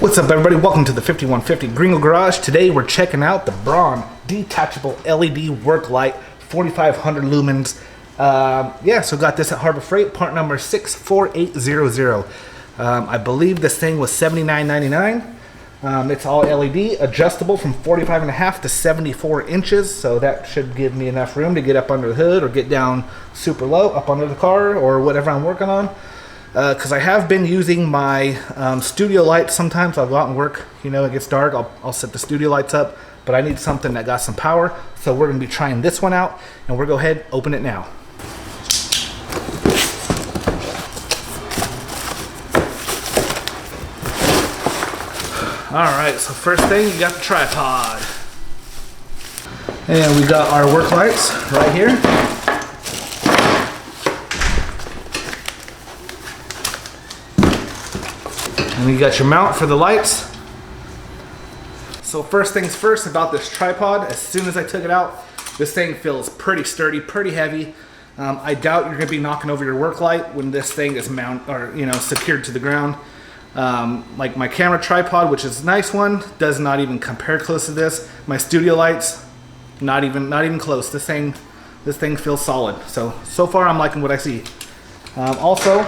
What's up, everybody? Welcome to the 5150 Gringo Garage. Today we're checking out the Braun detachable LED work light, 4500 lumens. So got this at Harbor Freight, part number 64800. I believe this thing was $79.99. It's all LED, adjustable from 45.5 to 74 inches, so that should give me enough room to get up under the hood or get down super low up under the car or whatever I'm working on. Because I have been using my studio lights. Sometimes I'll go out and work, it gets dark, I'll set the studio lights up, but I need something that got some power, so we're going to be trying this one out, and we'll go ahead, open it now. Alright, so first thing, you got the tripod. And we got our work lights right here. And you got your mount for the lights. So first things first about this tripod, as soon as I took it out, this thing feels pretty sturdy, pretty heavy. I doubt you're gonna be knocking over your work light when this thing is secured to the ground. Like my camera tripod, which is a nice one, does not even compare close to this. My studio lights, not even close. This thing feels solid. So far I'm liking what I see. Also,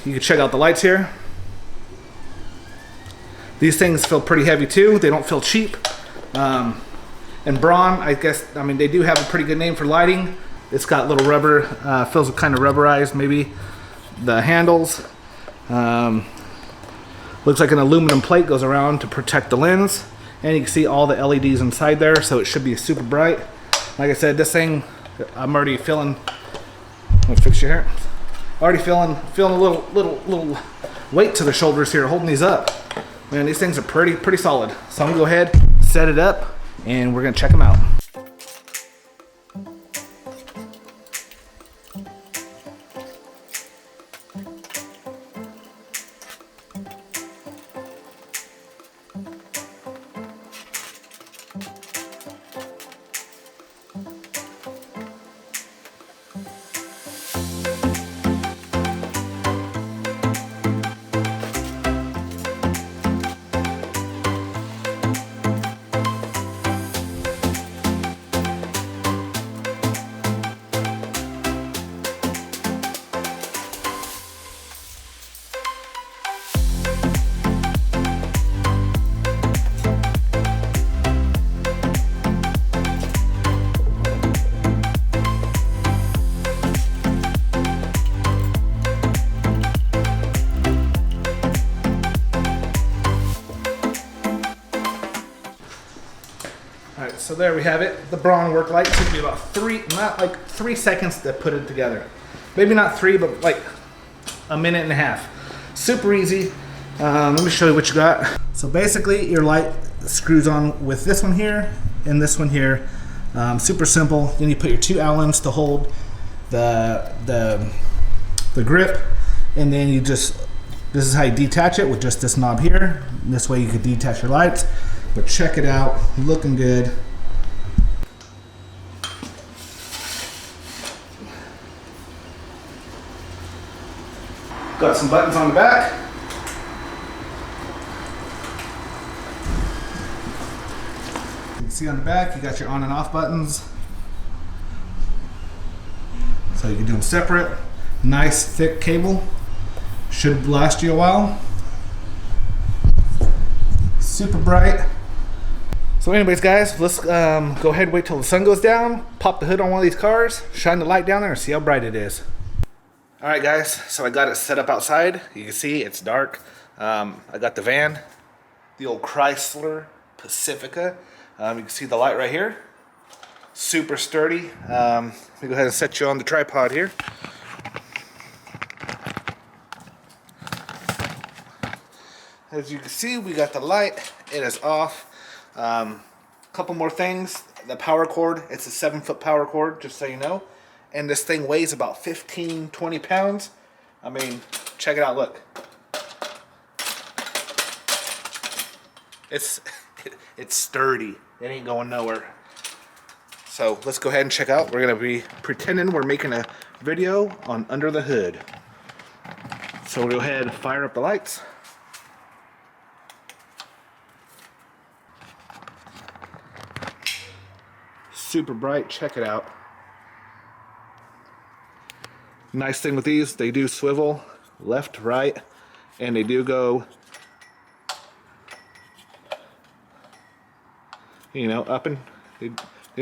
you can check out the lights here. These things feel pretty heavy too. They don't feel cheap. And Braun, they do have a pretty good name for lighting. It's got little rubber, feels kind of rubberized maybe. The handles. Looks like an aluminum plate goes around to protect the lens. And you can see all the LEDs inside there, so it should be super bright. Like I said, this thing, I'm already feeling, let me fix your hair. Already feeling a little weight to the shoulders here, holding these up. Man, these things are pretty solid. So I'm gonna go ahead, set it up, and we're gonna check them out. Alright, so there we have it. The Braun work light. Took me about 3 seconds to put it together. Maybe not 3, but like a minute and a half. Super easy. Let me show you what you got. So basically your light screws on with this one here and this one here. Super simple. Then you put your 2 Allens to hold the grip, and then you this is how you detach it with just this knob here. This way you could detach your lights. But check it out, looking good. Got some buttons on the back. You can see on the back, you got your on and off buttons. So you can do them separate. Nice thick cable. Should last you a while. Super bright. So anyways, guys, let's go ahead and wait till the sun goes down, pop the hood on one of these cars, shine the light down there, and see how bright it is. Alright guys, so I got it set up outside. You can see it's dark. I got the van, the old Chrysler Pacifica. You can see the light right here. Super sturdy. Let me go ahead and set you on the tripod here. As you can see, we got the light. It is off. Couple more things. The power cord, it's a 7-foot power cord, just so you know. And this thing weighs about 15-20 pounds. I mean, check it out, look. It's sturdy. It ain't going nowhere. So let's go ahead and check out. We're gonna be pretending we're making a video on under the hood. So we'll go ahead and fire up the lights. Super bright, check it out. Nice thing with these, they do swivel left, right, and they do go, you know, up, and they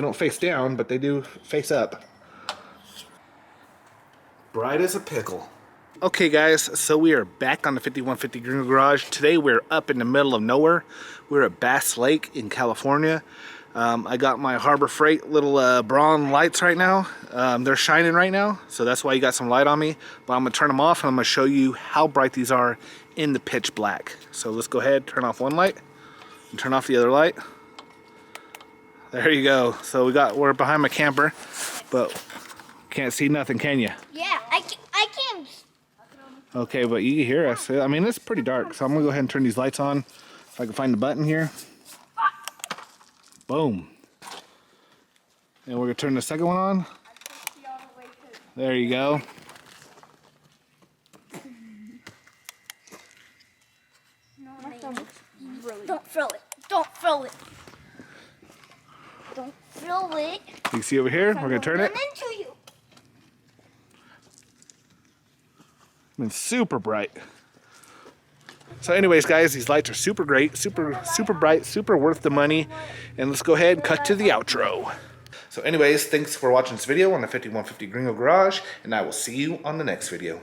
don't face down, but they do face up. Bright as a pickle. Okay guys, so we are back on the 5150 Gringo Garage. Today we're up in the middle of nowhere. We're at Bass Lake in California. I got my Harbor Freight little Braun lights right now. They're shining right now, so that's why you got some light on me. But I'm gonna turn them off and I'm gonna show you how bright these are in the pitch black. So let's go ahead, turn off one light and turn off the other light. There you go. So we're behind my camper, but can't see nothing, can you? Yeah, I can. Okay, but you can hear us. I mean, it's pretty dark, so I'm gonna go ahead and turn these lights on. If I can find the button here. Boom. And we're gonna turn the second one on. There you go. Don't throw it. Don't throw it. Don't throw it. You can see over here, we're gonna turn it. Into you. It's super bright. So anyways guys, these lights are super great, super bright, super worth the money. And let's go ahead and cut to the outro. So anyways, thanks for watching this video on the 5150 Gringo Garage, and I will see you on the next video.